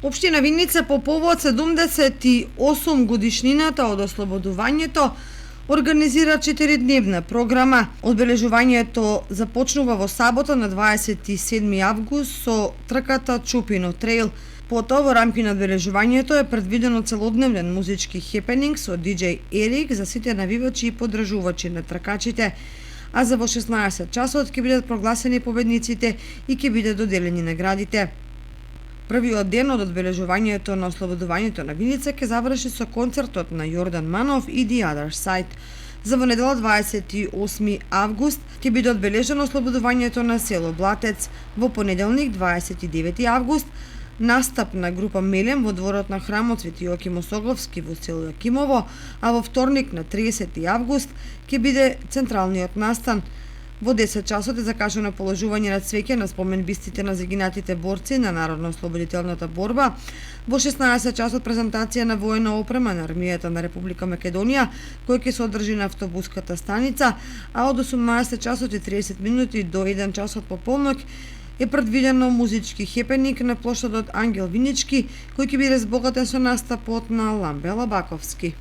Општина Виница по повод 78 годишнината од ослободувањето организира 4-дневна програма. Одбележувањето започнува во сабота на 27 август со трката Чупино трейл. Потоа во рамки на одбележувањето е предвидено целодневен музички хепенинг со диџеј Ерик за сите навивачи и поддржувачи на тркачите, а за во 16 часот ќе бидат прогласени победниците и ќе бидат доделени наградите. Првиот ден од одбележувањето на ослободувањето на Виница ќе заврши со концертот на Јордан Манов и The Other Side. За во недела 28 август ќе биде одбележено ослободувањето на село Блатец. Во понеделник 29 август настап на група Мелем во дворот на храмот Свети Јоаким Осоговски во село Јакимово, а во вторник на 30 август ќе биде централниот настан. Во 10 часот е закажано положување на цвеќе на спомен бистите на загинатите борци на Народно-ослободителната борба. Во 16 часот презентација на воена опрема на армијата на Република Македонија, кој ќе се одржи на автобуската станица, а од 18 часот и 30 минути до 1 часот по полнок е предвидено музички хепенинг на плоштадот Ангел Винички, кој ќе биде збогатен со настапот на Ламбе Лабаковски.